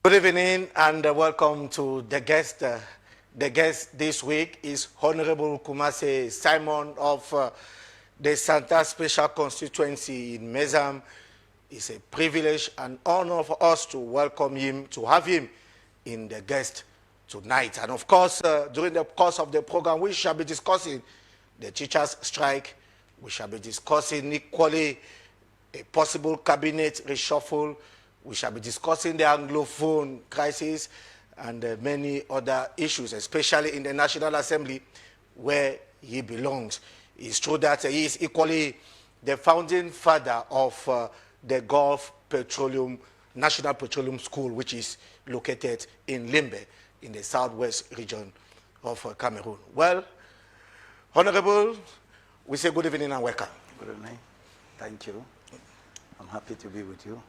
Good evening and welcome to the guest. The guest this week is Honorable Kumase Simon of the Santa Special Constituency in Mezam. It's a privilege and honor for us to welcome him, to have him in the guest tonight. And of course, during the course of the program, we shall be discussing the teachers' strike. We shall be discussing equally a possible cabinet reshuffle. We shall be discussing the Anglophone crisis and many other issues, especially in the National Assembly where he belongs. It's true that he is equally the founding father of the Gulf Petroleum, National Petroleum School, which is located in Limbe, in the southwest region of Cameroon. Well, Honorable, we say good evening and welcome. Good evening. Thank you. I'm happy to be with you.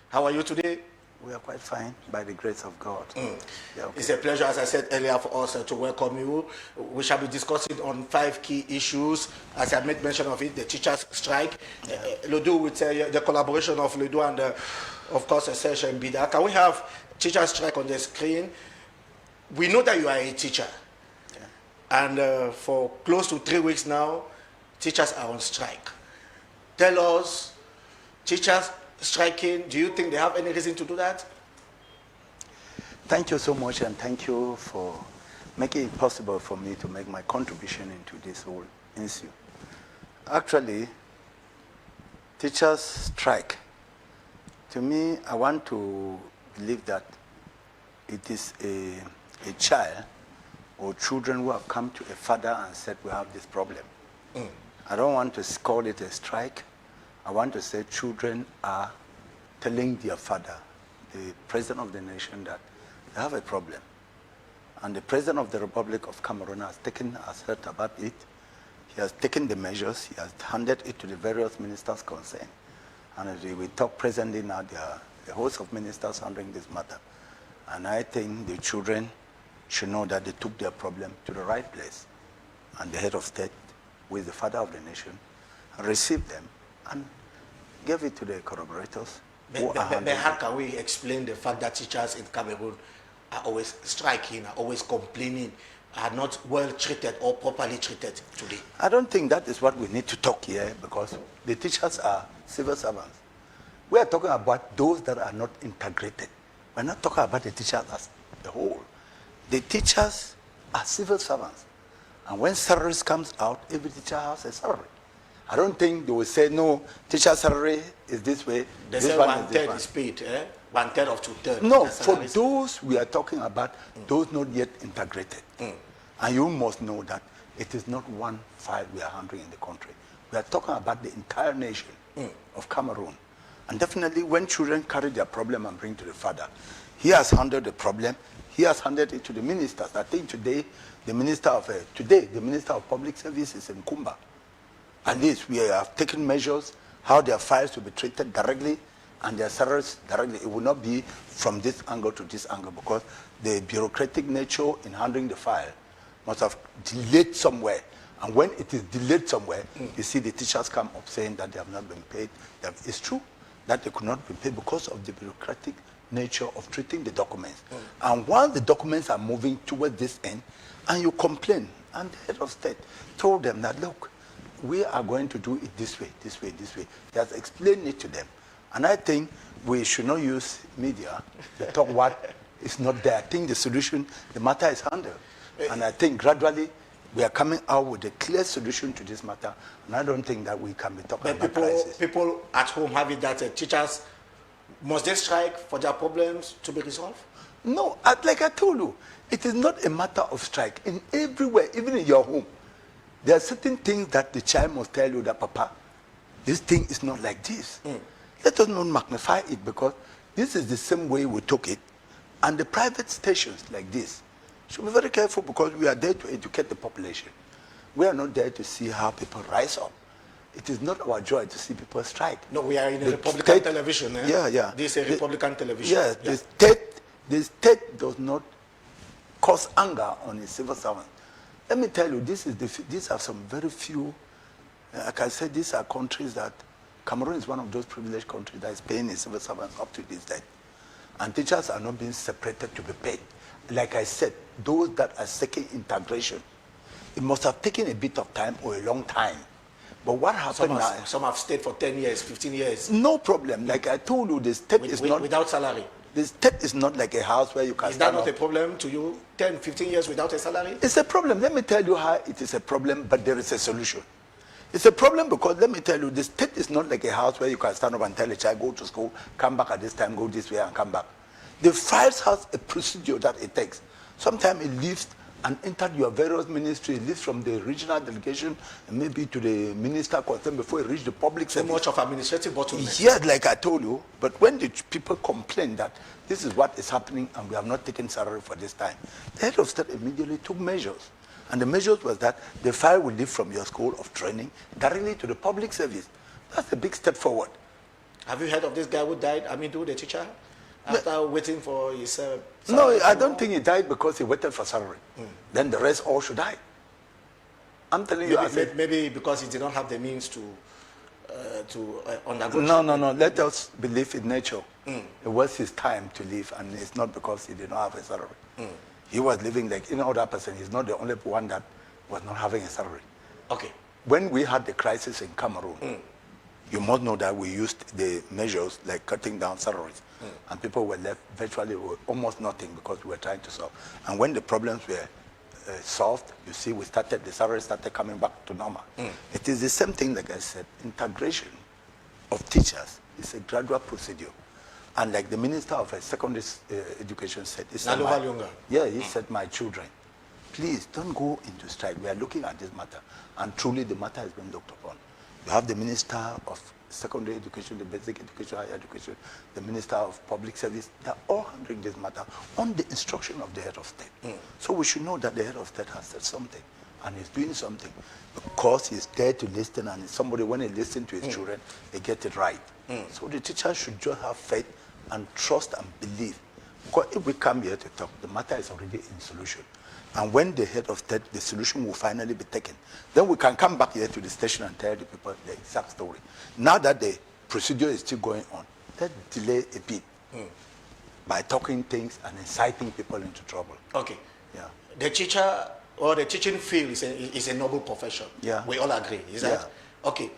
How are you today? We are quite fine, by the grace of God. Yeah, okay. It's a pleasure, as I said earlier, for us to welcome you. We shall be discussing on 5 key issues. As I made mention of it, the teachers' strike, Lodo with the collaboration of Lodo and, of course, Serge and Bida. Can we have teachers' strike on the screen? We know that you are a teacher. And for close to 3 weeks now, teachers are on strike. Tell us, teachers striking, do you think they have any reason to do that? Thank you so much, and thank you for making it possible for me to make my contribution into this whole issue. Actually, teachers strike. To me, I want to believe that it is a child or children who have come to a father and said, we have this problem. I don't want to call it a strike. I want to say children are telling their father, the president of the nation, that they have a problem. And the president of the Republic of Cameroon has heard about it. He has taken the measures. He has handed it to the various ministers concerned. And as we talk presently now, there are a host of ministers handling this matter. And I think the children should know that they took their problem to the right place. And the head of state, who is the father of the nation, received them and gave it to the collaborators. But how can we explain the fact that teachers in Cameroon are always striking, are always complaining, are not well treated or properly treated today? I don't think that is what we need to talk here, because the teachers are civil servants. We are talking about those that are not integrated. We're not talking about the teachers as a whole. The teachers are civil servants. And when salaries comes out, every teacher has a salary. I don't think they will say, no, teacher salary is this way. They say 1/3 is paid, 1/3 of 2/3. No, for those we are talking about, those not yet integrated. And you must know that it is not one file we are handling in the country. We are talking about the entire nation of Cameroon. And definitely when children carry their problem and bring to the father, he has handled the problem. He has handed it to the ministers. I think today, the Minister of Public Services in Kumba. At least we have taken measures how their files will be treated directly and their salaries directly. It will not be from this angle to this angle, because the bureaucratic nature in handling the file must have delayed somewhere. And when it is delayed somewhere, you see the teachers come up saying that they have not been paid. It's true that they could not be paid because of the bureaucratic nature of treating the documents. And while the documents are moving towards this end, and you complain, and the head of state told them that, look, we are going to do it this way, this way, this way. He has explained it to them. And I think we should not use media to talk what is not there. I think the solution, the matter is handled. And I think gradually we are coming out with a clear solution to this matter. And I don't think that we can be talking about crisis. People at home have it that teachers, must they strike for their problems to be resolved? No, like I told you, it is not a matter of strike. In everywhere, even in your home, there are certain things that the child must tell you that, Papa, this thing is not like this. Let us not magnify it, because this is the same way we took it. And the private stations like this should be very careful, because we are there to educate the population. We are not there to see how people rise up. It is not our joy to see people strike. No, we are in a Republican television. Yeah. This is a Republican television. Yeah, the state does not cause anger on a civil servant. Let me tell you, these are some very few, like I said, these are countries that, Cameroon is one of those privileged countries that is paying its civil servants up to this day. And teachers are not being separated to be paid. Like I said, those that are seeking integration, it must have taken a bit of time or a long time. But what happened now? Some have stayed for 10 years, 15 years. No problem. Like I told you, the state is not... Without salary. The state is not like a house where you can... Is that not a problem to you? 10, 15 years without a salary? It's a problem. Let me tell you how it is a problem, but there is a solution. It's a problem because, let me tell you, the state is not like a house where you can stand up and tell a child, go to school, come back at this time, go this way and come back. The files has a procedure that it takes. Sometimes it leaves and enters your various ministries. It leaves from the regional delegation and maybe to the minister concerned before it reaches the public So service. much of administrative bottleneck. Yes, like I told you. But when the people complain that this is what is happening and we have not taken salary for this time, the head of state immediately took measures. And the measures was that the file will leave from your school of training directly to the public service. That's a big step forward. Have you heard of this guy who died, Amidu, the teacher, after waiting for his salary? No, I don't think he died because he waited for salary. Then the rest all should die. I'm telling you. Maybe because he did not have the means to undergo. No. Let us believe in nature. It was his time to live, and it's not because he did not have a salary. He was living like any other person. He's not the only one that was not having a salary. Okay. When we had the crisis in Cameroon, you must know that we used the measures like cutting down salaries, and people were left virtually with almost nothing because we were trying to solve. And when the problems were solved, you see, the salaries started coming back to normal. It is the same thing, like I said, integration of teachers is a gradual procedure. And like the Minister of Secondary Education said, he said, he said, my children, please don't go into strike. We are looking at this matter, and truly the matter has been looked upon. You have the Minister of Secondary Education, the Basic Education, Higher Education, the Minister of Public Service. They are all handling this matter on the instruction of the head of state. So we should know that the head of state has said something, and he's doing something because he's there to listen, and somebody, when he listens to his children, they get it right. So the teachers should just have faith and trust and believe. Because if we come here to talk, the matter is already in solution. And when the head of state, the solution will finally be taken, then we can come back here to the station and tell the people the exact story. Now that the procedure is still going on, let's delay a bit by talking things and inciting people into trouble. Okay. Yeah. The teacher or the teaching field is a noble profession. Yeah. We all agree. Is that okay?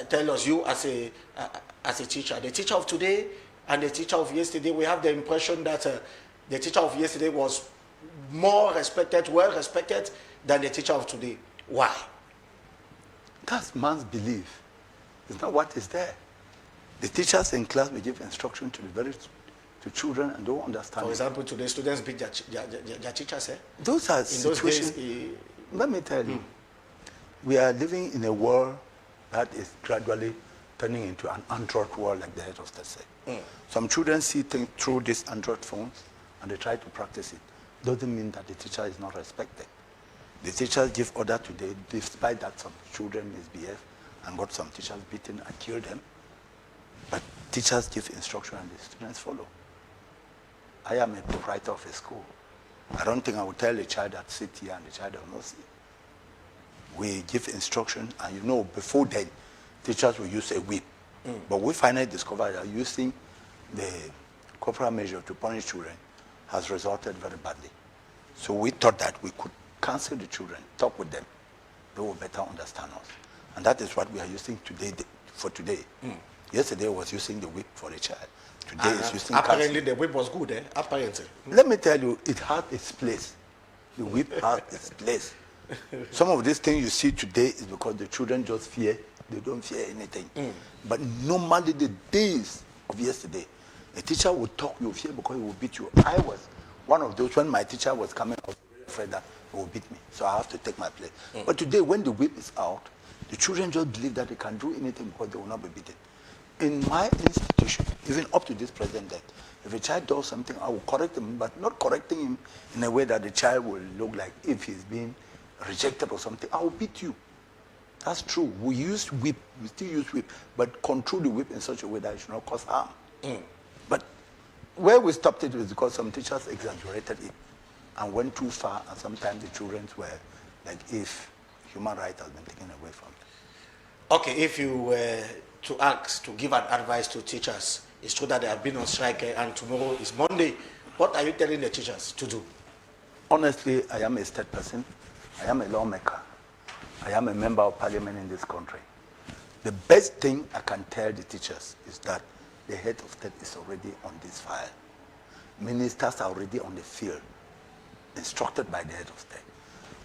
Tell us, you as a teacher, the teacher of today and the teacher of yesterday, we have the impression that the teacher of yesterday was more respected, well respected than the teacher of today. Why? That's man's belief. It's not what is there. The teachers in class will give instruction to children and don't understand. For example, today students beat their teachers. Those are situations. Let me tell you, we are living in a world that is gradually turning into an Android world, like the head of state said. Some children see things through these Android phones and they try to practice it. Doesn't mean that the teacher is not respected. The teachers give order today, despite that some children misbehave and got some teachers beaten and killed them. But teachers give instruction and the students follow. I am a proprietor of a school. I don't think I would tell a child that sit here and the child does not sit. We give instruction, and you know, before then, teachers will use a whip. But we finally discovered that using the corporal measure to punish children has resulted very badly. So we thought that we could counsel the children, talk with them. They will better understand us. And that is what we are using today for today. Yesterday I was using the whip for the child. Today is using apparently counseling. the whip was good, apparently. Let me tell you, it had its place. The whip had its place. Some of these things you see today is because the children just fear. They don't fear anything. But normally the days of yesterday, a teacher would talk, you fear because he would beat you. I was one of those, when my teacher was coming, I was afraid that he would beat me. So I have to take my place. But today, when the whip is out, the children just believe that they can do anything because they will not be beaten. In my institution, even up to this present day, if a child does something, I will correct him, but not correcting him in a way that the child will look like if he's being rejected or something. I will beat you. That's true. We use whip, we still use whip, but control the whip in such a way that it should not cause harm. But where we stopped it was because some teachers exaggerated it and went too far, and sometimes the children were like if human rights has been taken away from them. Okay, if you were to ask, to give an advice to teachers It's true that they have been on strike and tomorrow is Monday. What are you telling the teachers to do? Honestly, I am a state person. I am a lawmaker. I am a member of parliament in this country. The best thing I can tell the teachers is that the head of state is already on this file. Ministers are already on the field, instructed by the head of state.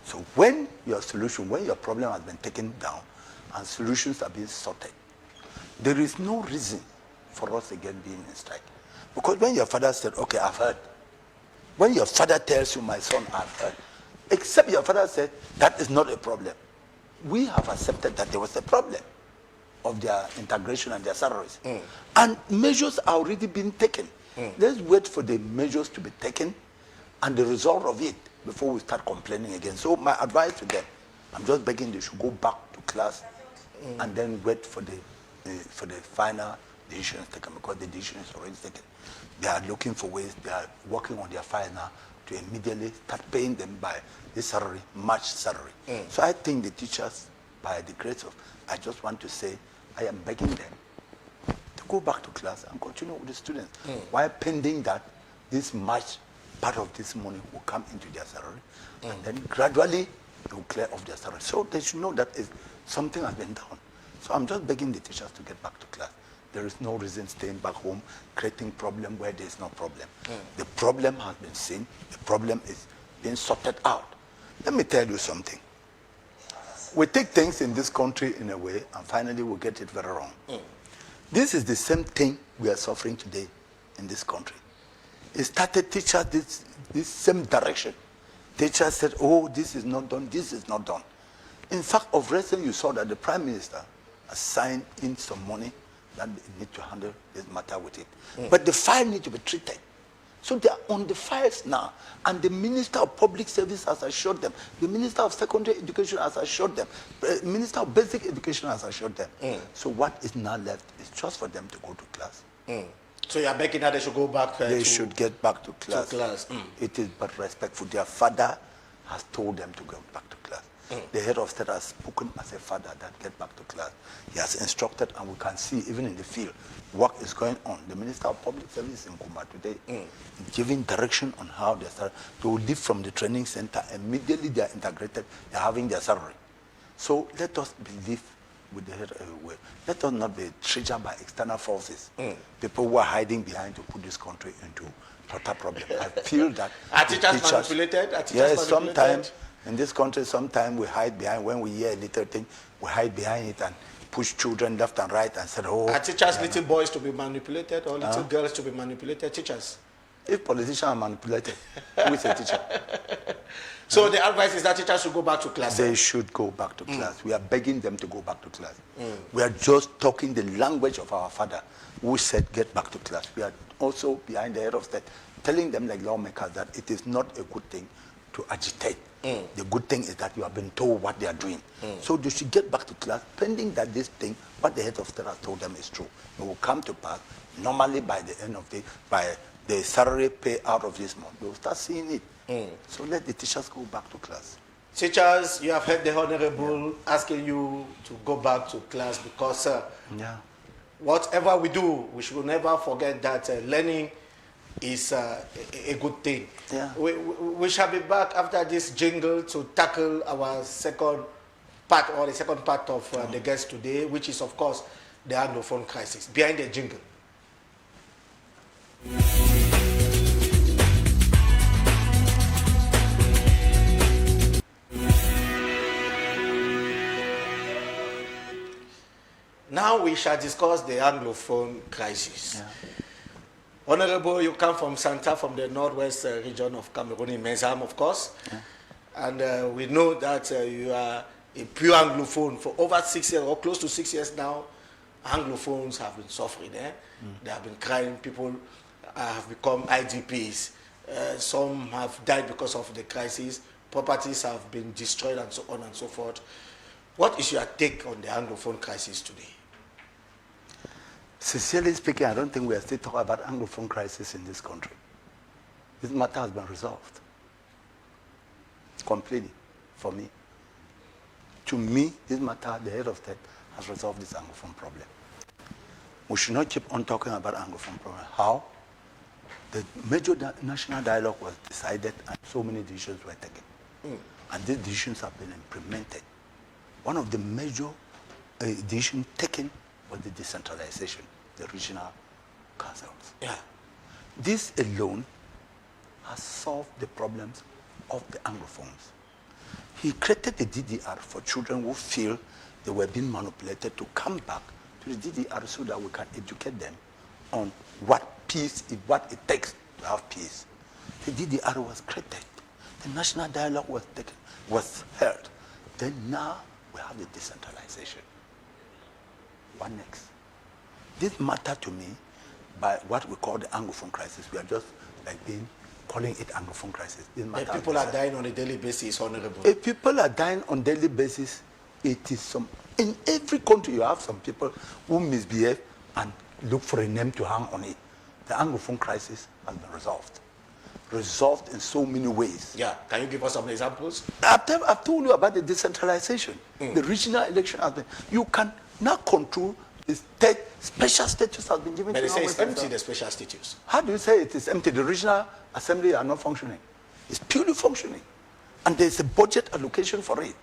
So when your problem has been taken down and solutions are being sorted, there is no reason for us again being in strike. Because when your father said, okay, I've heard. When your father tells you, my son, I've heard. Except your father said, that is not a problem. We have accepted that there was a problem of their integration and their salaries. And measures are already being taken. Let's wait for the measures to be taken and the result of it before we start complaining again. So my advice to them, I'm just begging they should go back to class and then wait for the final decisions taken, because the decision is already taken. They are looking for ways, they are working on their file now to immediately start paying them by the salary, March salary. So I think the teachers, by the grace of, I just want to say, I am begging them to go back to class and continue with the students, while pending that this March, part of this money will come into their salary, and then gradually they will clear off their salary. So they should know that something has been done. So I'm just begging the teachers to get back to class. There is no reason staying back home, creating problem where there is no problem. The problem has been seen. The problem is being sorted out. Let me tell you something. We take things in this country in a way, and finally we get it very wrong. This is the same thing we are suffering today in this country. It started teachers this same direction. Teachers said, oh, this is not done, this is not done. In fact, of recent, you saw that the Prime Minister assigned in some money that they need to handle this matter with it. But the file needs to be treated. So they are on the files now. And the Minister of Public Service has assured them. The Minister of Secondary Education has assured them. The Minister of Basic Education has assured them. So what is now left is just for them to go to class. So you are begging that they should go back They should get back to class. It is but respectful. Their father has told them to go back to class. The head of state has spoken as a father that get back to class. He has instructed, and we can see even in the field, work is going on. The Minister of Public Service in Kmer today, giving direction on how they will leave from the training center. Immediately they are integrated, they are having their salary. So let us believe with the head everywhere. Let us not be triggered by external forces. People who are hiding behind to put this country into total problem. I feel that are teachers manipulated? Yes, sometimes in this country, sometimes we hide behind, when we hear a little thing, we hide behind it and push children left and right and say, oh. Are teachers little boys to be manipulated or little girls to be manipulated? Teachers? If politicians are manipulated, who is a teacher? So the advice is that teachers should go back to class. They should go back to class. We are begging them to go back to class. We are just talking the language of our father, who said get back to class. We are also behind the head of state, telling them like lawmakers that it is not a good thing to agitate. The good thing is that you have been told what they are doing. So they should get back to class, pending that this thing, what the head of state has told them is true. It will come to pass normally by the end of by the salary pay out of this month. They will start seeing it. So let the teachers go back to class. Teachers, you have heard the Honorable asking you to go back to class because whatever we do, we should never forget that learning is a good thing. We shall be back after this jingle to tackle our second part, or the second part of the guest today, which is, of course, the Anglophone crisis. Behind the jingle. Now we shall discuss the Anglophone crisis. Honorable, you come from Santa, from the northwest region of Cameroon, in Mezam, of course. And we know that you are a pure Anglophone for over 6 years, or close to 6 years now. Anglophones have been suffering. They have been crying. People have become IDPs. Some have died because of the crisis. Properties have been destroyed, and so on and so forth. What is your take on the Anglophone crisis today? Sincerely speaking, I don't think we are still talking about Anglophone crisis in this country. This matter has been resolved completely for me. To me, this matter, the head of state has resolved this Anglophone problem. we should not keep on talking about Anglophone problem. How? The major national dialogue was decided and so many decisions were taken. And these decisions have been implemented. One of the major decisions taken was the decentralization, the regional councils. Yeah. This alone has solved the problems of the Anglophones. He created the DDR for children who feel they were being manipulated to come back to the DDR so that we can educate them on what peace is, what it takes to have peace. The DDR was created. The national dialogue was held. Then now we have the decentralization. What next? This matter to me by what we call the Anglophone crisis. We are just calling it Anglophone crisis. If people are dying on a daily basis, Honorable. If people are dying on a daily basis, it is in every country you have some people who misbehave and look for a name to hang on it. The Anglophone crisis has been resolved in so many ways. Yeah, can you give us some examples? I've told you about the decentralization. The regional election has been, you can now control the state, special status has been given but to they say it's empty, the special status. How do you say it is empty? The regional assembly are not functioning. It's purely functioning. And there's a budget allocation for it.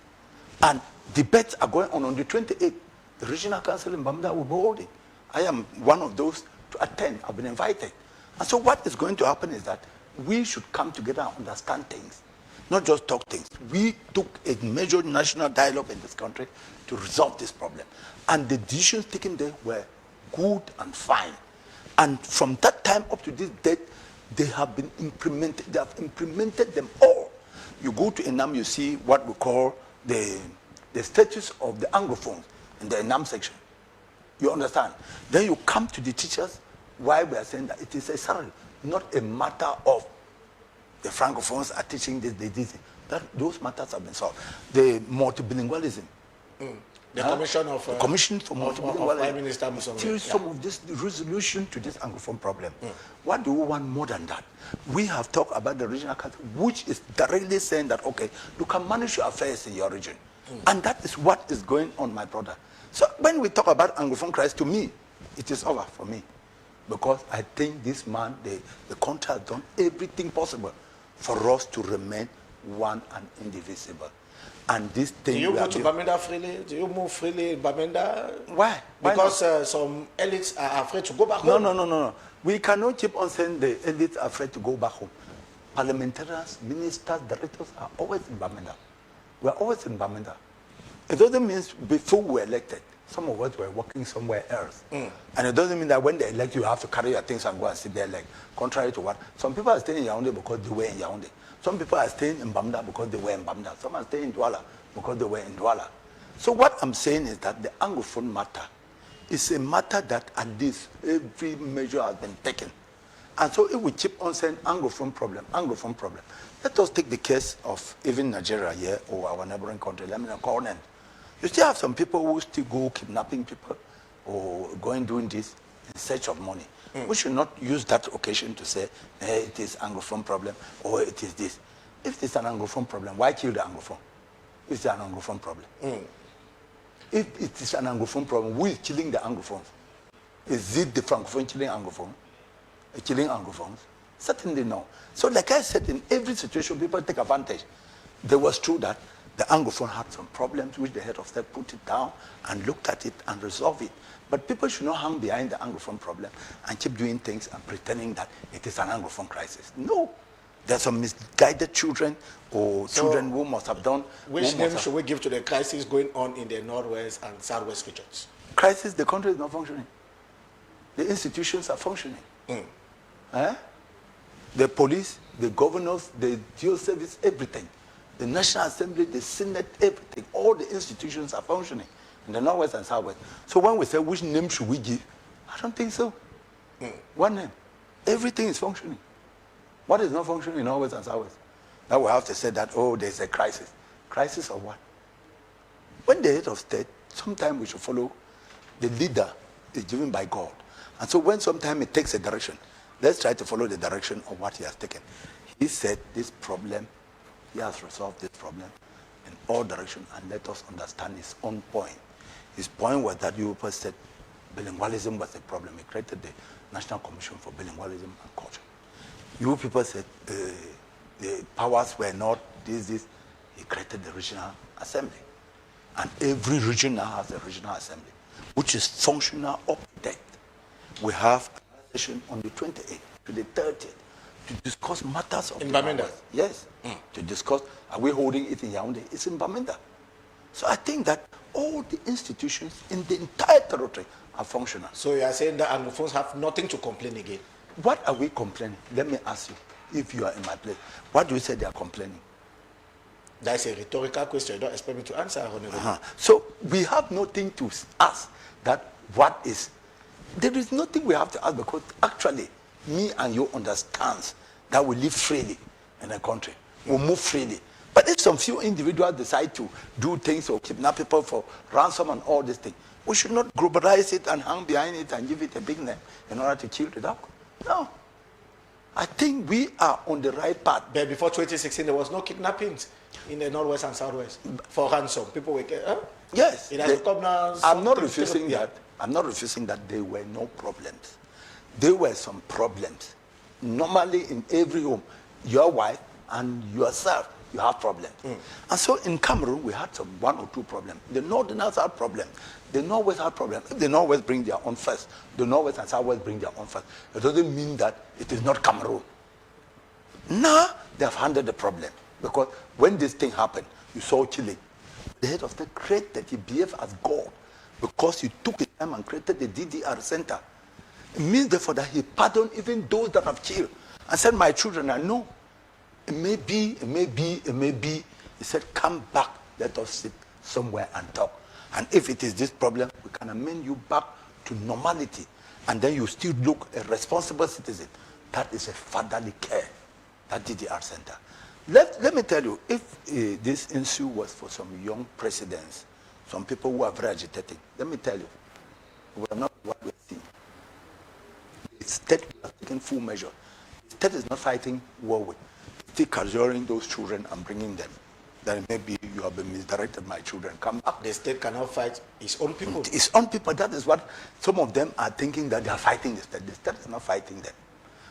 And debates are going on the 28th. The regional council in Bamda will be holding. I am one of those to attend. I've been invited. And so what is going to happen is that we should come together and understand things, not just talk things. We took a major national dialogue in this country to resolve this problem. And the decisions taken there were good and fine. And from that time up to this date, they have been implemented. They have implemented them all. You go to Enam, you see what we call the status of the Anglophones in the Enam section. You understand? Then you come to the teachers, why we are saying that it is a salary, not a matter of the Francophones are teaching this. Those matters have been solved. The multilingualism. The commission of... the commission for multilingualism. Prime Minister Musonga. Some of this resolution to this Anglophone problem. What do we want more than that? We have talked about the regional council, which is directly saying that, okay, you can manage your affairs in your region. And that is what is going on, my brother. So when we talk about Anglophone crisis, to me, it is over for me. Because I think this man, the country has done everything possible for us to remain one and indivisible. And this thing... Do you go to Bamenda freely? Do you move freely in Bamenda? Why? Because some elites are afraid to go back home. No. We cannot keep on saying the elites are afraid to go back home. Parliamentarians, ministers, directors are always in Bamenda. We are always in Bamenda. It doesn't mean before we were elected, some of us were working somewhere else. And it doesn't mean that when they elect you, have to carry your things and go and sit there like, contrary to what? Some people are staying in Yaoundé because they were in Yaoundé. Some people are staying in Bamenda because they were in Bamenda. Some are staying in Douala because they were in Douala. So what I'm saying is that the Anglophone matter is a matter that at this, every measure has been taken. And so if we keep on saying Anglophone problem, let us take the case of even Nigeria here or our neighboring country. Let me not call them. You still have some people who still go kidnapping people or going doing this in search of money. We should not use that occasion to say, hey, it is Anglophone problem or it is this. If it's an Anglophone problem, why kill the Anglophone? It's an Anglophone problem. If it is an Anglophone problem, who is killing the Anglophones? Is it the Francophone killing Anglophones? Certainly no. So like I said, in every situation, people take advantage. There was true that the Anglophone had some problems, which the head of state put it down and looked at it and resolved it. But people should not hang behind the Anglophone problem and keep doing things and pretending that it is an Anglophone crisis. No. There are some misguided children or children who must have done... Which name should we give to the crisis going on in the Northwest and Southwest regions? Crisis, the country is not functioning. The institutions are functioning. The police, the governors, the geo service, everything. The National Assembly, the Senate, everything. All the institutions are functioning in the Northwest and Southwest. So when we say which name should we give, I don't think so. One name. Everything is functioning. What is not functioning in Northwest and Southwest? Now we have to say that, oh, there's a crisis. Crisis of what? When the head of state, sometimes we should follow the leader is given by God. And so when sometimes it takes a direction, let's try to follow the direction of what he has taken. He said this problem, he has resolved this problem in all directions, and let us understand his own point. His point was that you said bilingualism was a problem. He created the National Commission for Bilingualism and Culture. You people said the powers were not this. He created the regional assembly. And every region now has a regional assembly, which is functional up to date. We have a session on the 28th to the 30th to discuss matters of in Bamenda. Yes, to discuss. Are we holding it in Yaoundé? It's in Bamenda. So I think that all the institutions in the entire territory are functional. So you are saying that Anglophones have nothing to complain again? What are we complaining? Let me ask you, if you are in my place, what do you say they are complaining? That's a rhetorical question. You don't expect me to answer, Honorable. So we have nothing to ask that what is. There is nothing we have to ask because actually me and you understand that we live freely in a country. We move freely. But if some few individuals decide to do things or kidnap people for ransom and all these things, we should not globalize it and hang behind it and give it a big name in order to kill it out. No. I think we are on the right path. But before 2016, there was no kidnappings in the Northwest and Southwest for ransom. People were yes. It has become now. I'm not refusing that. I'm not refusing that there were no problems. There were some problems. Normally in every home, your wife and yourself, you have problems. And so in Cameroon, we had some 1 or 2 problems. The Northerners had problems. The Northwest had problems. If the Northwest bring their own first, the Northwest and Southwest bring their own first. It doesn't mean that it is not Cameroon. Now, they have handled the problem. Because when this thing happened, you saw Chile. The head of state created, he behaved as God. Because he took his time and created the DDR center. It means therefore that he pardoned even those that have killed. And said, my children, I know. It may be. He said, come back, let us sit somewhere and talk. And if it is this problem, we can amend you back to normality. And then you still look a responsible citizen. That is a fatherly care, that DDR center. Let me tell you, if this issue was for some young presidents, some people who are very agitating, let me tell you, we are not what we are seeing. The state has taken full measure. The state is not fighting war with. Still cajoling those children and bringing them. Then maybe you have been misdirected, my children. Come back. The state cannot fight its own people. Its own people, that is what some of them are thinking, that they are fighting the state. The state is not fighting them.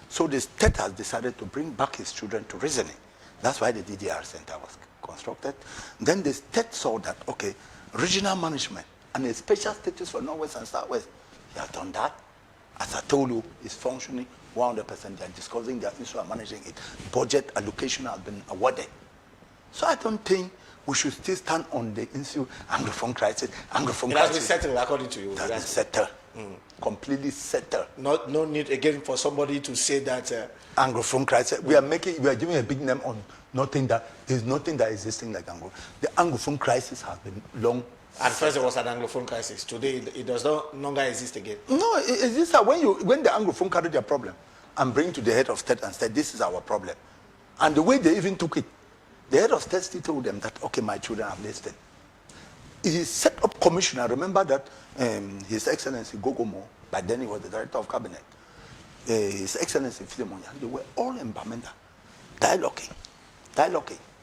So the state has decided to bring back his children to reasoning. That's why the DDR center was constructed. Then the state saw that, okay, regional management and a special status for Northwest and Southwest, he has done that. As I told you, it's functioning 100%. They are discussing their issue and managing it. Budget allocation has been awarded. So I don't think we should still stand on the issue Anglophone crisis. Anglophone it has been settled according to you. That is settled. Completely settled. No need again for somebody to say that Anglophone crisis. We are giving a big name on nothing that there's nothing that existing like Anglophone. The Anglophone crisis has been long. At first there was an Anglophone crisis. Today it does no longer exist again. No, it exists when the Anglophone carried their problem and bring to the head of state and said, this is our problem. And the way they even took it, the head of state still told them that, okay, my children have listened. He set up commission. I remember that His Excellency Gogomo, by then he was the director of cabinet, His Excellency Philemon, they were all in Bamenda, dialoguing,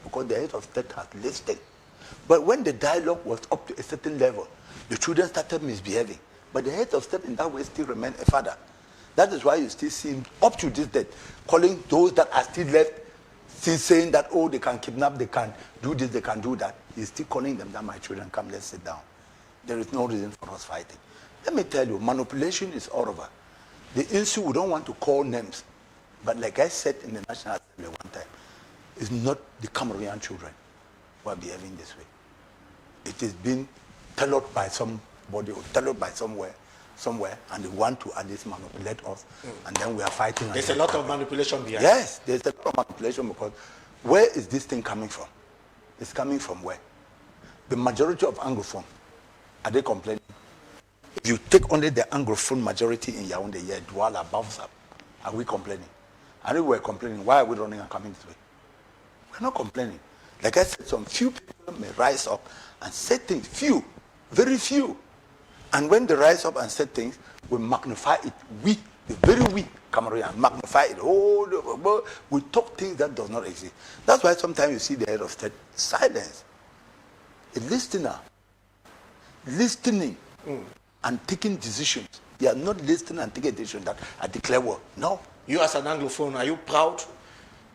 because the head of state had listened. But when the dialogue was up to a certain level, the children started misbehaving. But the head of state in that way still remained a father. That is why you still see him up to this day calling those that are still left, still saying that, oh, they can kidnap, they can do this, they can do that. He's still calling them that, my children, come, let's sit down. There is no reason for us fighting. Let me tell you, manipulation is all over. The issue, we don't want to call names. But like I said in the National Assembly one time, it's not the Cameroonian children who are behaving this way. It is being tailored by somebody or tailored by somewhere, and they want to at least manipulate us, and then we are fighting. There's a lot of manipulation behind. Yes, there's a lot of manipulation because where is this thing coming from? It's coming from where? The majority of Anglophone, are they complaining? If you take only the Anglophone majority in Yaoundé, here, Douala, Bafsa, are we complaining? And if we're complaining, why are we running and coming this way? We're not complaining. Like I said, some few people may rise up and say things, few, very few. And when they rise up and say things, we magnify it. We, the very weak Cameroonian, magnify it. Oh, we talk things that does not exist. That's why sometimes you see the head of state silence. A listener, listening. and taking decisions. They are not listening and taking decisions that I declare war. No. You as an Anglophone, are you proud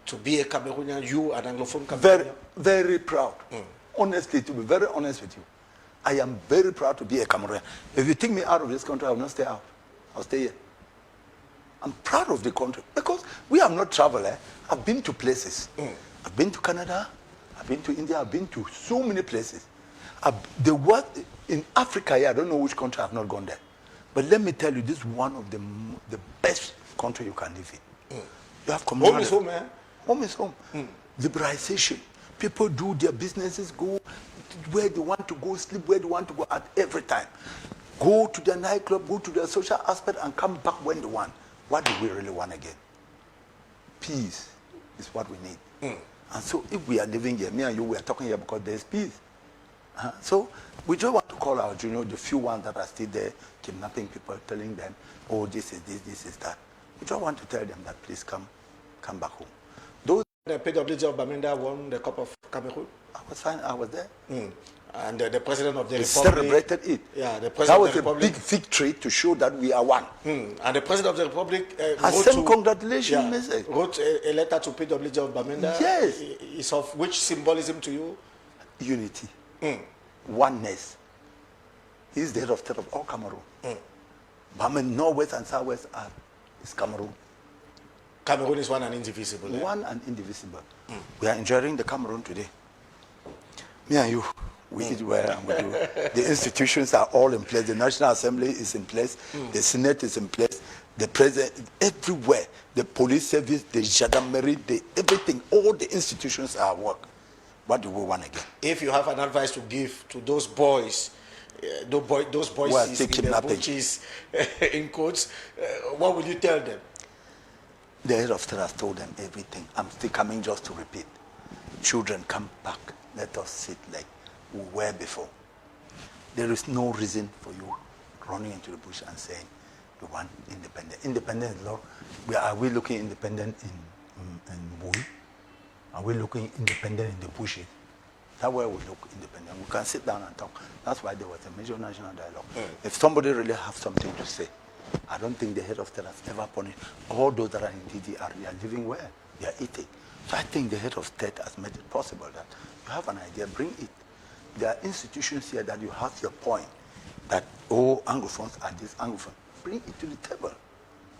to be a Cameroonian, you an Anglophone Cameroonian? Very, very proud. Honestly, to be very honest with you, I am very proud to be a Cameroonian. If you take me out of this country, I will not stay out. I'll stay here. I'm proud of the country because we have not traveled. I've been to places. I've been to Canada. I've been to India. I've been to so many places. The world in Africa, I don't know which country I've not gone there. But let me tell you, this is one of the best country you can live in. You have community. Home is home, man. Home is home. Liberalization. People do their businesses, go where they want to go, sleep where they want to go at every time. Go to the nightclub, go to the social aspect, and come back when they want. What do we really want again? Peace is what we need. And so if we are living here, me and you, we are talking here because there's peace. So we just want to call our junior, the few ones that are still there, kidnapping people, telling them, oh, this is this, this is that. We just want to tell them that please come back home. Those The PWG of Bamenda won the Cup of Cameroon. I was fine, I was there. And the president of the We republic celebrated it. Yeah, the That president was of the a republic. big victory to show that we are one. And the president of the republic I sent congratulations message. wrote a letter to PWG of Bamenda. Yes. Is of which symbolism to you? Unity, oneness. He's the head of state of all Cameroon. Bamenda, northwest and southwest is Cameroon. Cameroon is one and indivisible. One and indivisible. We are enjoying the Cameroon today. Me and you, we eat well and we do. The institutions are all in place. The National Assembly is in place. The Senate is in place. The president, everywhere. The police service, the gendarmerie, everything, all the institutions are at work. What do we want again? If you have an advice to give to those boys, those boys in the bushes, in quotes, what will you tell them? The head of state has told them everything. I'm still coming just to repeat. Children, come back. Let us sit like we were before. There is no reason for you running into the bush and saying you want independence. Independence, Lord. Are we looking independent in Bui? Are we looking independent in the bushes? That's where we look independent. We can sit down and talk. That's why there was a major national dialogue. If somebody really has something to say, I don't think the head of state has ever punished. All those that are in DDR, they are living well. They are eating. So I think the head of state has made it possible that you have an idea, bring it. There are institutions here that you have your point, that, oh, Anglophones are this Anglophone. Bring it to the table.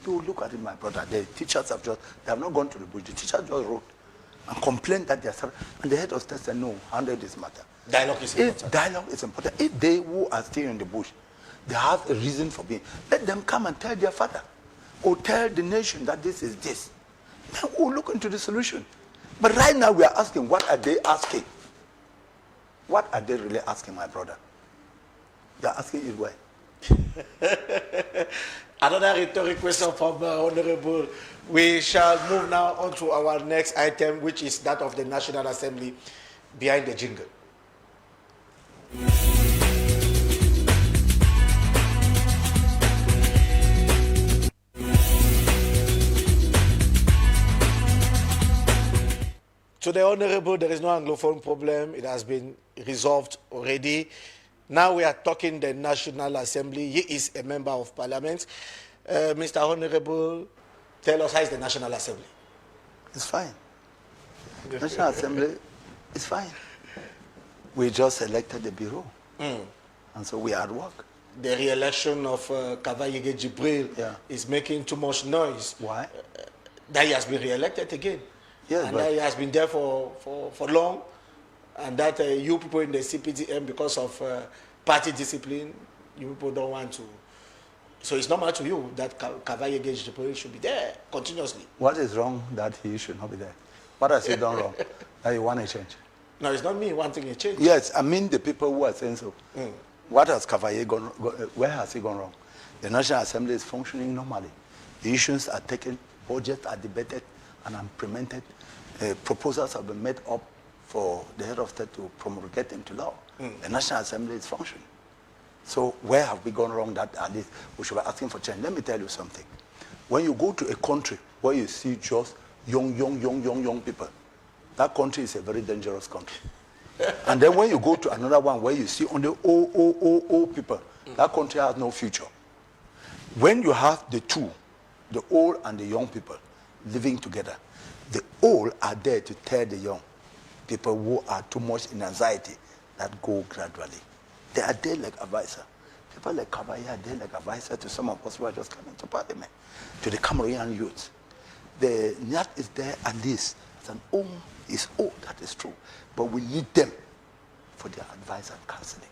You look at it, my brother. The teachers they have not gone to the bush. The teachers just wrote and complained that they are, and the head of state said, no, handle this matter. Dialogue is important. Dialogue is important. If they who are still in the bush, they have a reason for being, let them come and tell their father or tell the nation that this is this. Then we'll look into the solution. But right now we are asking, what are they asking? What are they really asking, my brother? They are asking it why? Another rhetoric question from Honorable. We shall move now on to our next item, which is that of the National Assembly behind the jingle. To the Honorable, there is no Anglophone problem. It has been resolved already. Now we are talking the National Assembly. He is a member of Parliament. Mr. Honorable, tell us how is the National Assembly? It's fine. National Assembly is fine. We just elected the bureau. And so we are at work. The re-election of Kavayege Jibril is making too much noise. Why? That he has been re-elected again. Yes, and that he has been there for long. And that you people in the CPDM, because of party discipline, you people don't want to. So it's normal to you that Kavayege Jibril should be there continuously. What is wrong that he should not be there? What has he done wrong that you want to change? No, it's not me wanting a change. Yes, I mean the people who are saying so. What has Kavayege gone, where has he gone wrong? The National Assembly is functioning normally. The issues are taken, budgets are debated and implemented. Proposals have been made up for the head of state to promulgate into law. The National Assembly is functioning. So where have we gone wrong that at least we should be asking for change? Let me tell you something. When you go to a country where you see just young people, that country is a very dangerous country. And then when you go to another one where you see only old people, That country has no future. When you have the two, the old and the young people, living together, the old are there to tell the young people who are too much in anxiety that go gradually. They are there like advisor. People like Kamer are there like advisor to some of us who are just coming to parliament, to the Cameroonian youth. The NIAT is there at least as an old, is old, that is true. But we need them for their advice and counseling.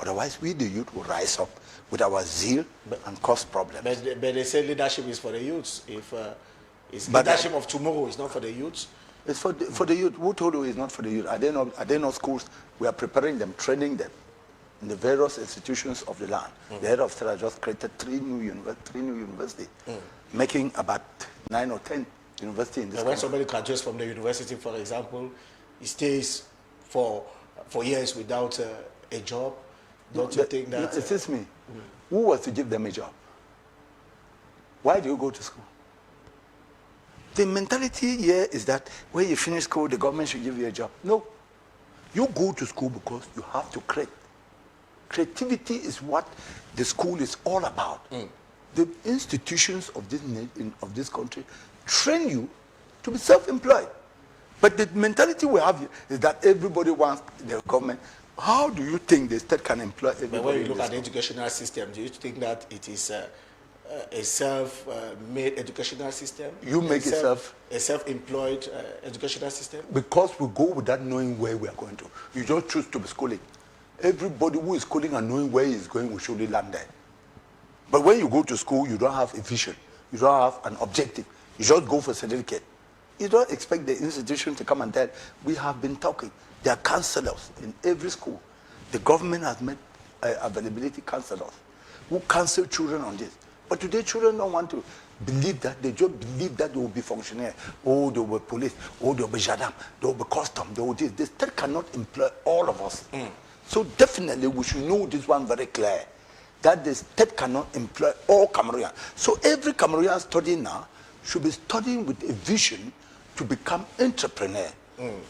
Otherwise, we, the youth, will rise up with our zeal and cause problems. But they say leadership is for the youths. If leadership of tomorrow is not for the youths. It's for the youth. Who told you it's not for the youth? Are there not schools? We are preparing them, training them in the various institutions of the land. The head of state just created three new universities, making about 9 or 10 universities in this country. When somebody graduates from the university, for example, he stays for years without a job. Don't you think that? No, excuse me. Who was to give them a job? Why do you go to school? The mentality here is that when you finish school, the government should give you a job. No. You go to school because you have to create. Creativity is what the school is all about. The institutions of this country train you to be self-employed. But the mentality we have here is that everybody wants the government. How do you think the state can employ everybody? But when you look at the educational system, do you think that it is a self-made educational system? You make a self-employed educational system? Because we go without knowing where we are going to. You just choose to be schooling. Everybody who is schooling and knowing where he is going will surely land there. But when you go to school, you don't have a vision. You don't have an objective. You just go for certificate. You don't expect the institution to come and tell. We have been talking. There are counselors in every school. The government has made availability counselors who counsel children on this. But today, children don't want to believe that. They just believe that they will be functionaries. Oh, they will be police. Oh, they will be gendarme. They will be custom. They will this. The state cannot employ all of us. So definitely, we should know this one very clear, that the state cannot employ all Cameroonians. So every Cameroonian studying now should be studying with a vision to become entrepreneur.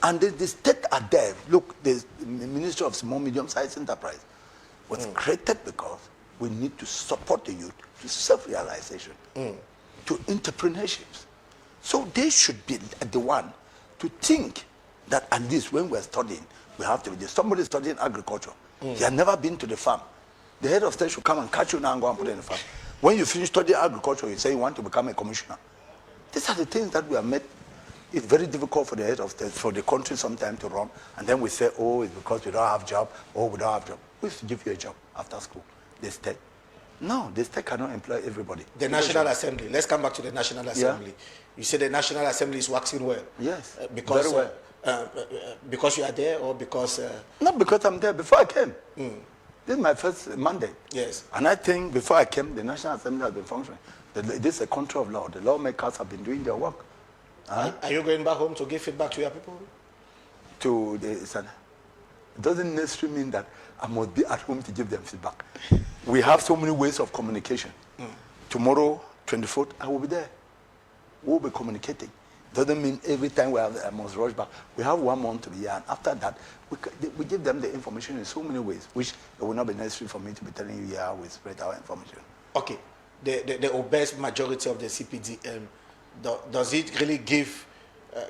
And the state are there. Look, the Ministry of Small Medium-Sized Enterprise was created because we need to support the youth to self-realization, to entrepreneurships. So they should be the one to think that at least when we're studying, we have to be there. Somebody studying agriculture. He has never been to the farm. The head of state should come and catch you now and go and put it in the farm. When you finish studying agriculture, you say you want to become a commissioner. These are the things that we have made. It's very difficult for the head of state, for the country sometimes to run. And then we say, oh, it's because we don't have job. Oh, we don't have job. Who is to give you a job after school? The state. No, the state cannot employ everybody. The National Assembly. Let's come back to the National Assembly. You say the National Assembly is waxing well. Yes, because, very well. Because you are there or because... Not because I'm there. Before I came. This is my first Monday. Yes. And I think before I came, the National Assembly has been functioning. This is a country of law. The lawmakers have been doing their work. Are you going back home to give feedback to your people? It doesn't necessarily mean that I must be at home to give them feedback. We have so many ways of communication. Tomorrow, 24th, I will be there. We'll be communicating. Doesn't mean every time I must rush back. We have 1 month to be here, and after that, we give them the information in so many ways, which it will not be necessary for me to be telling you here we spread our information. Okay. The obese majority of the CPDM, does it really give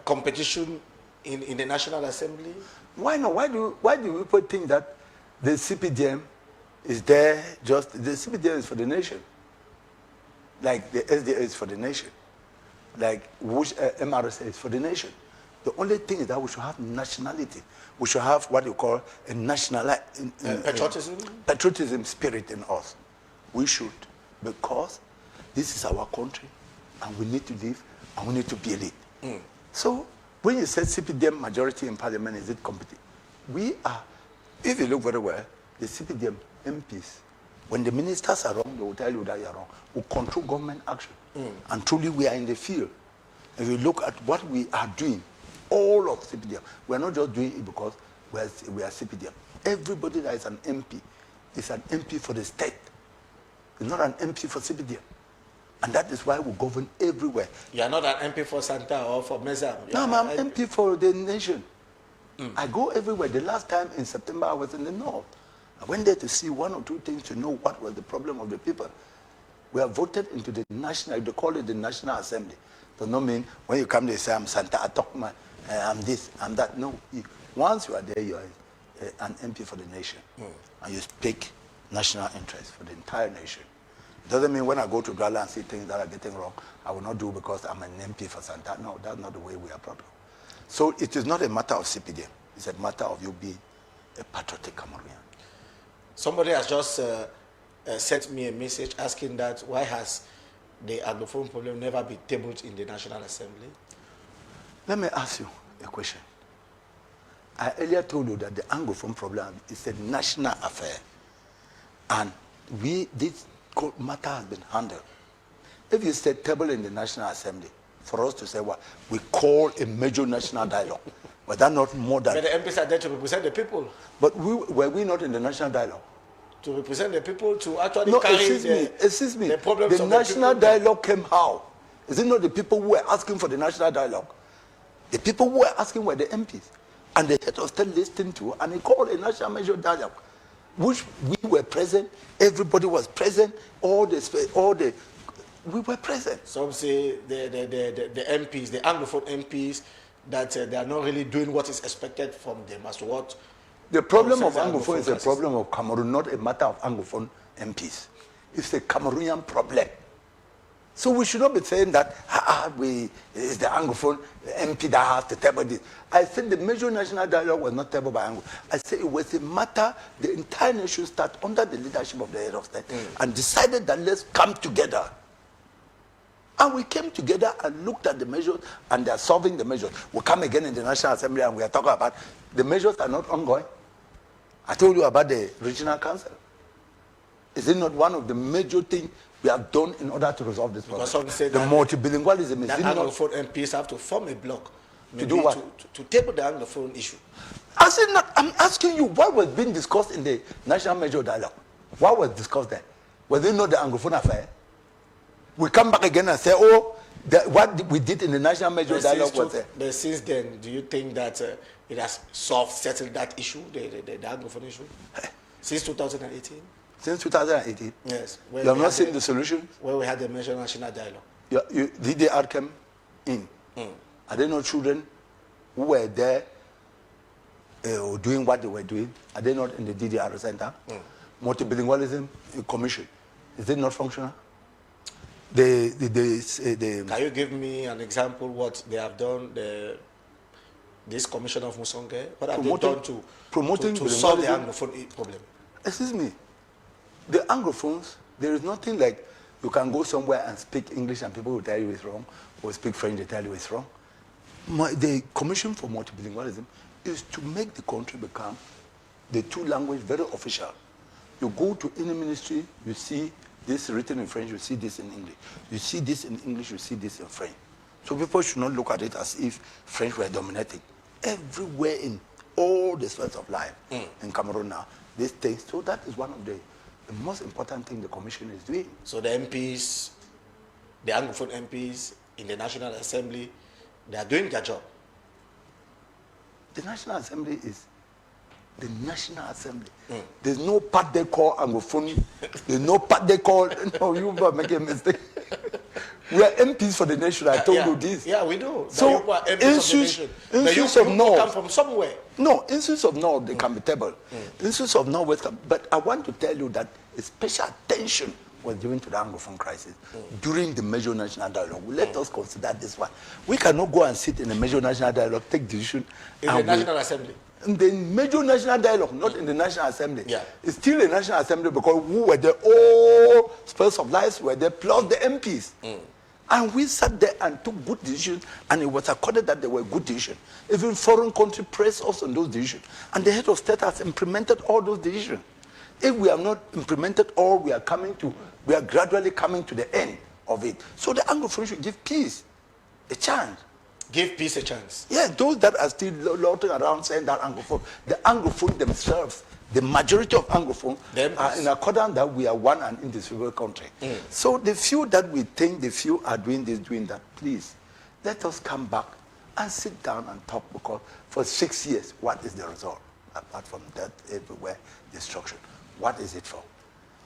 competition in the National Assembly? Why not? Why do people think that the CPDM is there just... The CPDM is for the nation. Like the SDA is for the nation. Like which MRSA is for the nation. The only thing is that we should have nationality. We should have what you call a national... patriotism? Patriotism spirit in us. We should. Because this is our country. And we need to live, and we need to build it. So, when you say CPDM majority in parliament, is it competent? We are, if you look very well, the CPDM MPs, when the ministers are wrong, they will tell you that you are wrong. We control government action. And truly, we are in the field. If you look at what we are doing, all of CPDM, we are not just doing it because we are CPDM. Everybody that is an MP is an MP for the state. It's not an MP for CPDM. And that is why we govern everywhere. You are not an MP for Santa or for Mezam. No, I'm an MP for the nation. I go everywhere. The last time in September, I was in the north. I went there to see one or two things to know what was the problem of the people. We are voted into the national, they call it the National Assembly. Does not mean when you come there, say, I'm Santa Atokma, I'm this, I'm that. No, once you are there, you are an MP for the nation. And you speak national interest for the entire nation. It doesn't mean when I go to Douala and see things that are getting wrong, I will not do because I'm an MP for Santa. No, that's not the way we are brought up. So it is not a matter of CPDM. It's a matter of you being a patriotic Cameroonian. Somebody has just sent me a message asking that why has the Anglophone problem never been tabled in the National Assembly? Let me ask you a question. I earlier told you that the Anglophone problem is a national affair. And this matter has been handled. If you say table in the National Assembly, for us to say what we call a major national dialogue, but that not more than... But the MPs are there to represent the people. But were we not in the national dialogue? To represent the people, to actually carry the problems of national the people. dialogue came how? Is it not the people who were asking for the national dialogue? The people who were asking were the MPs. And the head of state listened to, and he called a national major dialogue, which we were present, everybody was present, we were present. Some say the MPs, the Anglophone MPs, that they are not really doing what is expected from them as to what... The problem of Anglophone is a problem of Cameroon, not a matter of Anglophone MPs. It's a Cameroonian problem. So we should not be saying that it's the Anglophone MP that has to table this. I said the major national dialogue was not tabled by Anglophone. I said it was a matter, the entire nation started under the leadership of the head of state and decided that let's come together. And we came together and looked at the measures, and they are solving the measures. We come again in the National Assembly and we are talking about the measures are not ongoing. I told you about the regional council. Is it not one of the major things we have done in order to resolve this problem? Some say the multilingualism is that Anglophone MPs have to form a bloc to do what? To table the Anglophone issue. I'm asking you, what was being discussed in the National Major Dialogue? What was discussed there? Was it not the Anglophone affair? We come back again and say, what we did in the National Major Dialogue was there. But since then, do you think that it has settled that issue, the Anglophone issue? Since 2018? Since 2018? Yes. You have not seen the solution? Where we had the major national dialogue. DDR came in. Are there no children who were there doing what they were doing? Are they not in the DDR center? Multilingualism commission, is it not functional? Can you give me an example what they have done, this commission of Musonge? What have they done to solve the Anglophone problem? Excuse me. The Anglophones, there is nothing like you can go somewhere and speak English and people will tell you it's wrong, or speak French, they tell you it's wrong. The Commission for Multilingualism is to make the country become the two language very official. You go to any ministry, you see this written in French, you see this in English. You see this in English, you see this in French. So people should not look at it as if French were dominating. Everywhere in all the spheres of life in Cameroon now, these things. So that is one of the most important thing the Commission is doing. So the MPs, the Anglophone MPs in the National Assembly, they are doing their job. The National Assembly is the National Assembly. There's no part they call Anglophone. There's no part they call, no, you are making a mistake. We are MPs for the nation. I told you this. Yeah, we do. So, issues of North come from somewhere. No, issues of North, they can be tabled. Issues of North, West, but I want to tell you that a special attention was given to the Anglophone crisis during the major national dialogue. Let us consider this one. We cannot go and sit in the major national dialogue, take decision. In the National Assembly? In the major national dialogue, not in the National Assembly. Yeah. It's still a National Assembly because we were there, all spheres of life were there, plus the MPs. And we sat there and took good decisions, and it was accorded that they were good decisions. Even foreign countries praised us on those decisions. And the head of state has implemented all those decisions. If we have not implemented all, we are gradually coming to the end of it. So the Anglophone should give peace a chance. Give peace a chance. Yeah, those that are still loitering around saying that Anglophone, the Anglophone themselves, the majority of Anglophone are in accordance that we are one and indivisible country. So the few that we think, the few are doing this, doing that, please, let us come back and sit down and talk, because for 6 years, what is the result? apart from death everywhere, destruction. What is it for?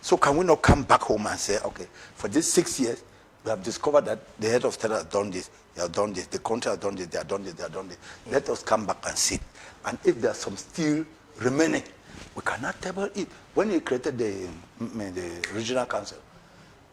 So can we not come back home and say, okay, for these 6 years, we have discovered that the head of state has done this, they have done this, the country has done this, they have done this, they have done this. Let us come back and sit. And if there's some still remaining, we cannot table it. When he created the regional council,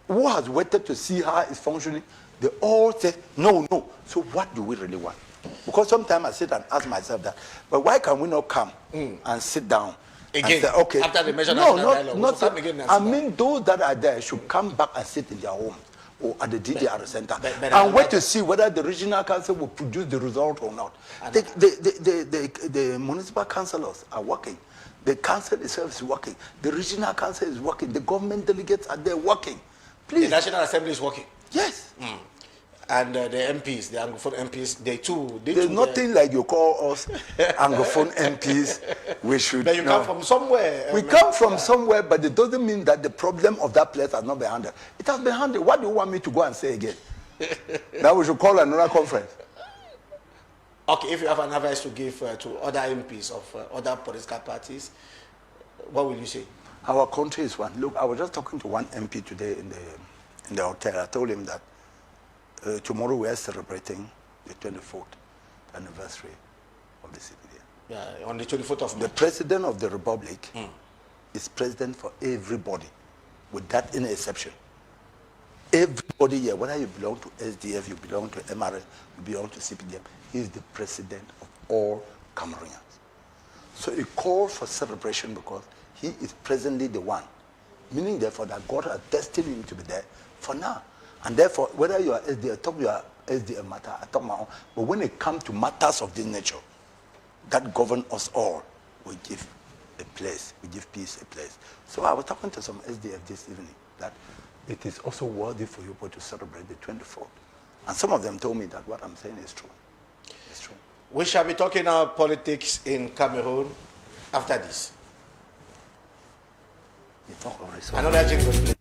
who has waited to see how it's functioning? They all say, no, no. So what do we really want? Because sometimes I sit and ask myself that, but why can we not come and sit down? Again, say, okay, after the measure no, dialogue, not come again and I sit mean, down. those that are there should come back and sit in their homes or at the DDR center but and wait to see whether the regional council will produce the result or not. The municipal councillors are working. The council itself is working. The regional council is working. The government delegates are there working. Please. The National Assembly is working. Yes. And the MPs, the Anglophone MPs, There's nothing like you call us Anglophone MPs. We should. But you come from somewhere. We come from somewhere, but it doesn't mean that the problem of that place has not been handled. It has been handled. What do you want me to go and say again? Now we should call another conference. Okay, if you have an advice to give to other MPs of other political parties, what will you say? Our country is one. Look, I was just talking to one MP today in the hotel. I told him that tomorrow we are celebrating the 24th anniversary of the CPDM. Yeah, on the 24th of March. The President of the Republic is president for everybody, without any exception. Everybody here, whether you belong to SDF, you belong to MRS, you belong to CPDM, he is the president of all Cameroonians. So it calls for celebration because he is presently the one, meaning therefore that God has destined him to be there for now. And therefore, whether you are SDF, I talk your SDF matter, I talk my own, but when it comes to matters of this nature, that govern us all, we give a place, we give peace a place. So I was talking to some SDF this evening that it is also worthy for you to celebrate the 24th. And some of them told me that what I'm saying is true. It's true. We shall be talking about politics in Cameroon after this. You talk already. So Another jingle.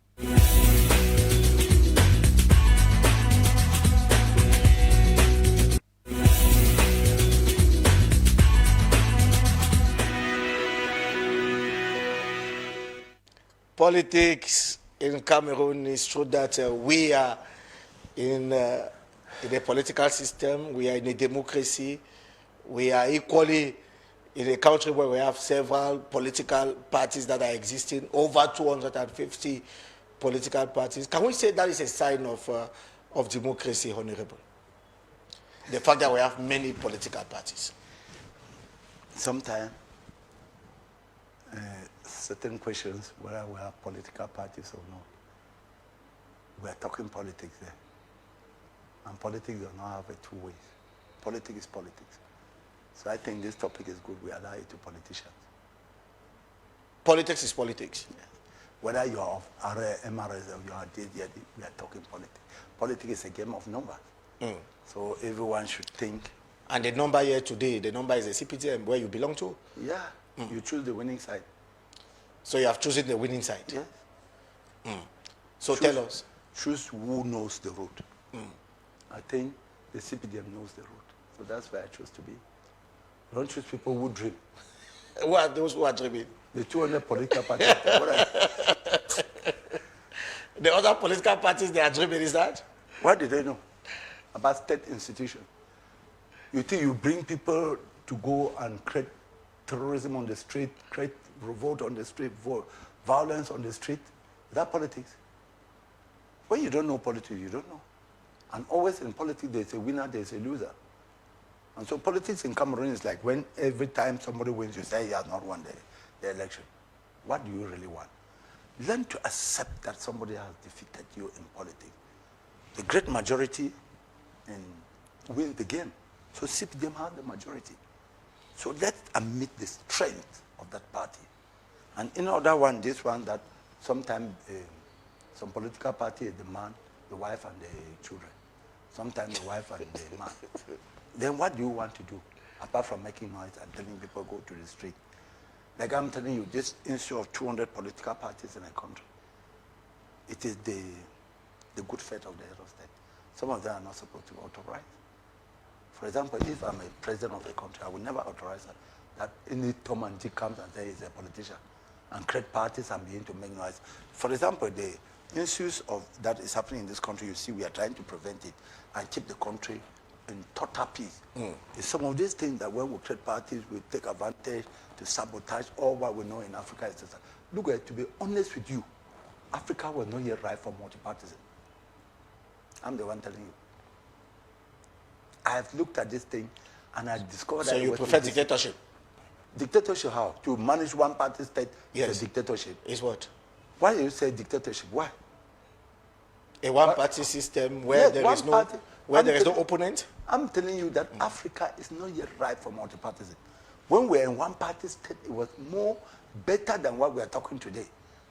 Politics in Cameroon is true that we are in a political system, we are in a democracy, we are equally in a country where we have several political parties that are existing, over 250 political parties. Can we say that is a sign of democracy, Honorable? The fact that we have many political parties. sometimes certain questions, whether we have political parties or not, we are talking politics there. And politics does not have a two ways. Politics is politics. So I think this topic is good. We allow it to politicians. Politics is politics. Yes. Whether you are of MRS or you are DDD, we are talking politics. Politics is a game of numbers. So everyone should think. And the number here today, the number is the CPTM where you belong to? Yeah, you choose the winning side. So you have chosen the winning side? Yes. So tell us. Choose who knows the road. I think the CPDM knows the road. So that's where I chose to be. Don't choose people who dream. Who are those who are dreaming? The 200 political parties. The other political parties they are dreaming, is that? What do they know about state institutions? You think you bring people to go and create terrorism on the street, create revolt on the street, violence on the street? Is that politics? When you don't know politics, you don't know. And always in politics, there's a winner, there's a loser. And so politics in Cameroon is like when every time somebody wins, you say he has not won the election. What do you really want? Learn to accept that somebody has defeated you in politics. The great majority wins the game. So CPDM has the majority. So let's admit the strength of that party. And in other one, this one that sometimes some political party is the man, the wife, and the children. Sometimes the wife and the man. Then what do you want to do apart from making noise and telling people go to the street? Like I'm telling you, this issue of 200 political parties in a country, it is the good faith of the head of state. Some of them are not supposed to authorize. For example, if I'm a president of a country, I will never authorize that any Tom and Dick comes and says he's a politician and create parties and begin to make noise. For example, the issues of that is happening in this country, you see, we are trying to prevent it and keep the country in total peace. It's some of these things that when we create parties, we take advantage to sabotage all what we know in Africa. Look, to be honest with you, Africa was not yet ripe for multipartism. I'm the one telling you. I have looked at this thing and I discovered that. So you prefer dictatorship? Dictatorship how? To manage one party state is a dictatorship. Is what? Why do you say dictatorship? Why? A one-party system where there is no opponent? I'm telling you that Africa is not yet ripe for multipartism. When we're in one-party state, it was more better than what we are talking today.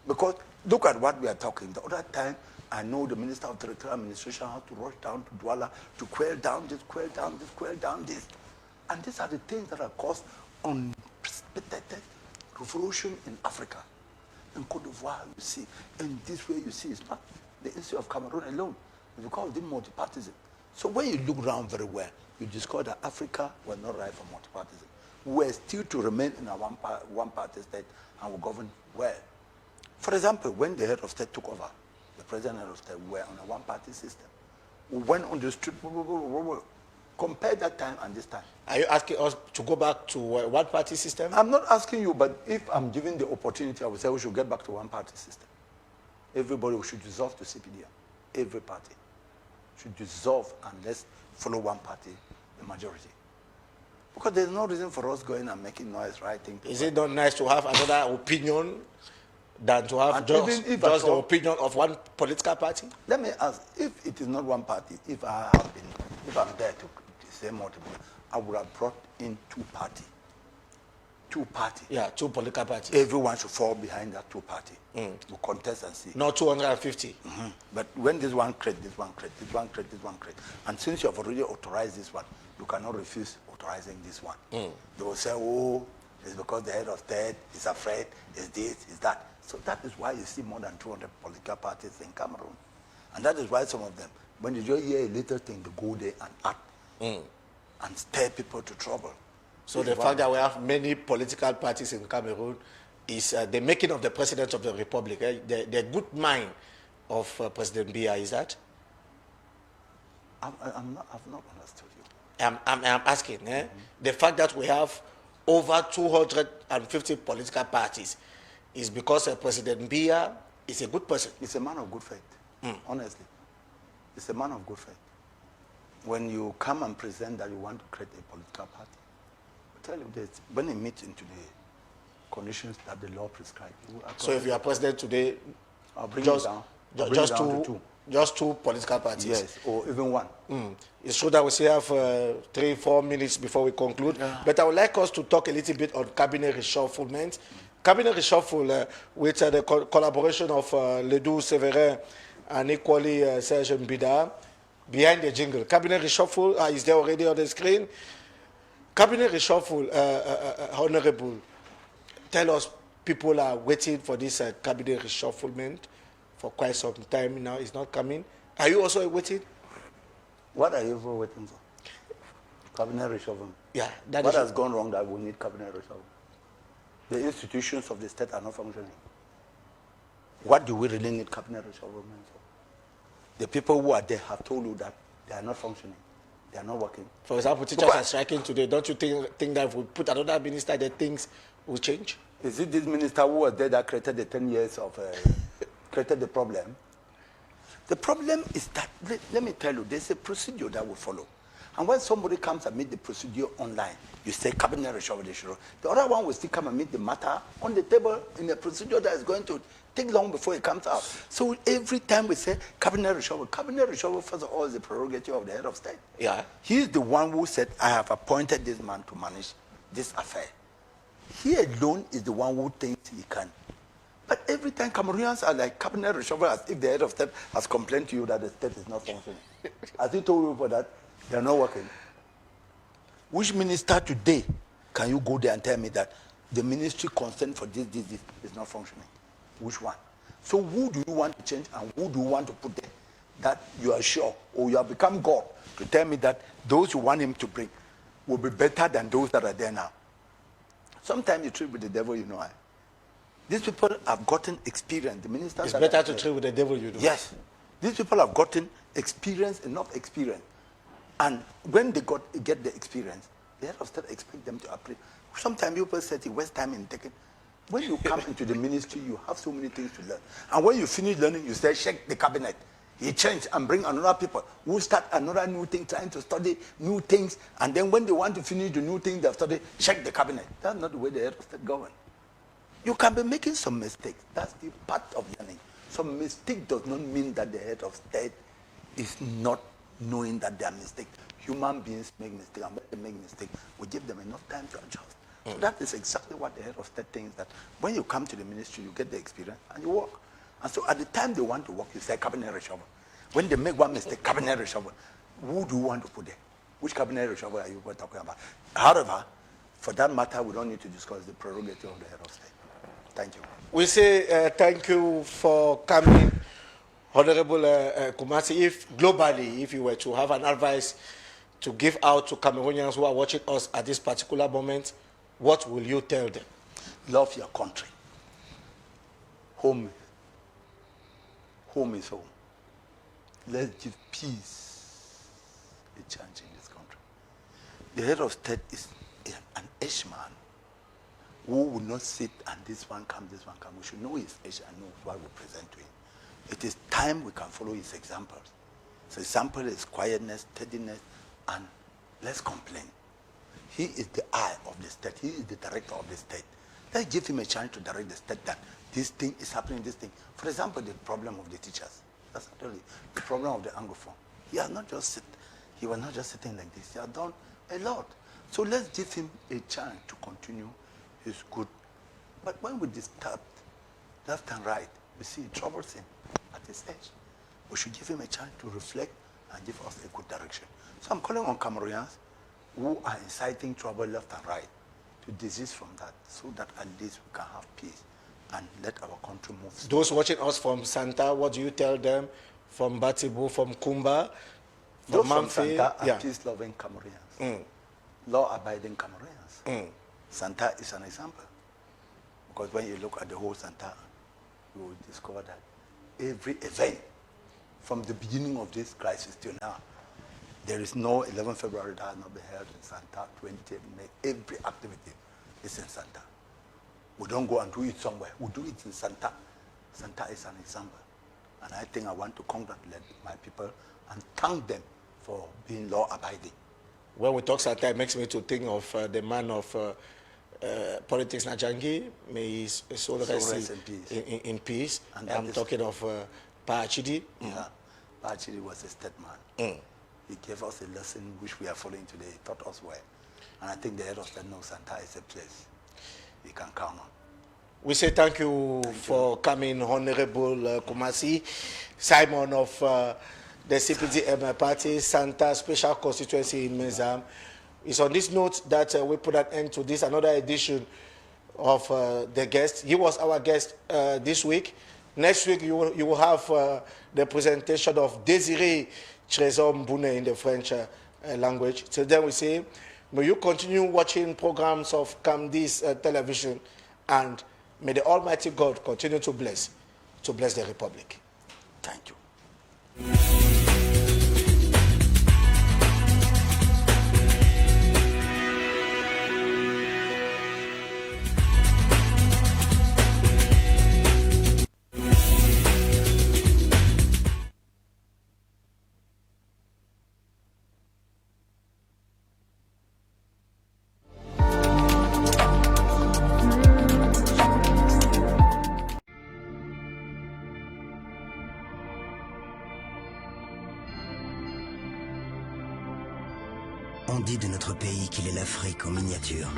Because look at what we are talking. The other time, I know the Minister of Territorial Administration had to rush down to Douala to quell down this, quell down this, quell down this. And these are the things that have caused unprecedented revolution in Africa. In Cote d'Ivoire, you see, and this way you see, it's not the issue of Cameroon alone. It's because of the multipartism. So when you look around very well, you discover that Africa was not right for multipartism. We're still to remain in a one-party state and we govern well. For example, when the head of state took over, the president and head of state were on a one-party system. We went on the street, compare that time and this time. Are you asking us to go back to a one-party system? I'm not asking you, but if I'm given the opportunity, I would say we should get back to one-party system. Everybody should dissolve to CPDM. Every party should dissolve and let's follow one party, the majority. Because there's no reason for us going and making noise, writing. Is it not nice to have another opinion than to have just the opinion of one political party? Let me ask, if it is not one party, if I'm there to say multiple, I would have brought in two parties. Two parties. Yeah, two political parties. Everyone should fall behind that two party. To contest and see. Not 250. But when this one create, this one create, this one create, this one create, and since you have already authorized this one, you cannot refuse authorizing this one. They will say, oh, it's because the head of state is afraid, it's this, it's that. So that is why you see more than 200 political parties in Cameroon. And that is why some of them, when you just hear a little thing, they go there and act and stir people to trouble. So the fact that we have many political parties in Cameroon is the making of the president of the republic, the good mind of President Biya, is that? I've not understood you. I'm asking, the fact that we have over 250 political parties is because President Biya is a good person. He's a man of good faith, honestly. He's a man of good faith. When you come and present that you want to create a political party, I tell you this, when it meets into the conditions that the law prescribes. So if you are president today, I'll bring it down. Just two political parties? Yes, or even one. It's true that we still have 3-4 minutes before we conclude, but I would like us to talk a little bit on cabinet reshufflement. Cabinet reshuffle with the collaboration of Ledoux Severin and equally Serge Mbida behind the jingle. Cabinet reshuffle is there already on the screen. Cabinet reshuffle, Honorable, tell us, people are waiting for this cabinet reshufflement for quite some time now. It's not coming. Are you also waiting? What are you waiting for? Cabinet reshufflement. Yeah. What has gone wrong that we need cabinet reshufflement? The institutions of the state are not functioning. What do we really need cabinet reshufflement for? The people who are there have told you that they are not functioning. They are not working. For example, teachers are striking today. Don't you think that if we put another minister, that things will change? Is it this minister who was there that created the 10 years of, created the problem? The problem is that, let me tell you, there's a procedure that we follow. And when somebody comes and meet the procedure online, you say cabinet reshuffle. The other one will still come and meet the matter on the table in a procedure that is going to take long before it comes out. So every time we say cabinet reshuffle, first of all, is the prerogative of the head of state. Yeah. He's the one who said, I have appointed this man to manage this affair. He alone is the one who thinks he can. But every time Cameroonians are like cabinet reshuffle, as if the head of state has complained to you that the state is not functioning. Has he told you for that? They're not working. Which minister today can you go there and tell me that the ministry concerned for this is not functioning? Which one? So who do you want to change and who do you want to put there that you are sure, or you have become God to tell me that those you want him to bring will be better than those that are there now? Sometimes you trade with the devil, you know why. These people have gotten experience. The minister. It's better to trade with the devil, you know. Yes. These people have gotten experience, enough experience. And when they get the experience, the head of state expect them to apply. Sometimes people say it waste time in taking. When you come into the ministry, you have so many things to learn. And when you finish learning, you say, shake the cabinet. He changed and bring another people who start another new thing, trying to study new things. And then when they want to finish the new thing they've studied, shake the cabinet. That's not the way the head of state govern. You can be making some mistakes. That's the part of learning. Some mistake does not mean that the head of state is not knowing that they are mistakes. Human beings make mistakes, and when they make mistakes, we give them enough time to adjust. So that is exactly what the head of state thinks, that when you come to the ministry, you get the experience and you work. And so at the time they want to work, you say cabinet reshuffle. When they make one mistake, cabinet reshuffle. Who do you want to put there? Which cabinet reshuffle are you talking about? However, for that matter, we don't need to discuss the prerogative of the head of state. Thank you. We say thank you for coming, Honorable Kumasi. If globally, if you were to have an advice to give out to Cameroonians who are watching us at this particular moment, what will you tell them? Love your country. Home is home. Let's give peace a chance in this country. The head of state is an age man who will not sit and this one come. We should know his age and know what we present to him. It is time we can follow his examples. His example is quietness, steadiness, and less complain. He is the eye of the state. He is the director of the state. Let's give him a chance to direct the state that this thing is happening, this thing. For example, the problem of the teachers. That's actually the problem of the Anglophone. He was not just sitting like this. He has done a lot. So let's give him a chance to continue his good. But when we disturb left and right, we see it troubles him at his age. We should give him a chance to reflect and give us a good direction. So I'm calling on Cameroonians who are inciting trouble left and right to desist from that, so that at least we can have peace and let our country move. Those watching us from Santa, what do you tell them? From Batibu, from Kumba, from Santa are peace-loving Cameroonians, law-abiding Cameroonians. Santa is an example, because when you look at the whole Santa, you will discover that every event from the beginning of this crisis till now, there is no 11 February that has not been held in Santa, 20 May. Every activity is in Santa. We don't go and do it somewhere. We do it in Santa. Santa is an example. And I think I want to congratulate my people and thank them for being law-abiding. When we talk Santa, it makes me to think of the man of politics, Najangi. May his soul rest in peace. And I'm talking of Pa Achidi. Yeah, Pa Achidi was a statesman. He gave us a lesson which we are following today. He taught us well. And I think the head of state knows Santa is a place we can count on. We say thank you for coming, Honorable Kumasi, Simon of the CPDM party, Santa Special Constituency in Mezam. It's on this note that we put an end to this, another edition of the guest. He was our guest this week. Next week, you will have the presentation of Désiré Trésor Mbune in the French language. Till then we say, may you continue watching programs of CAMDIS television, and may the Almighty God continue to bless the Republic. Thank you. On dit de notre pays qu'il est l'Afrique en miniature.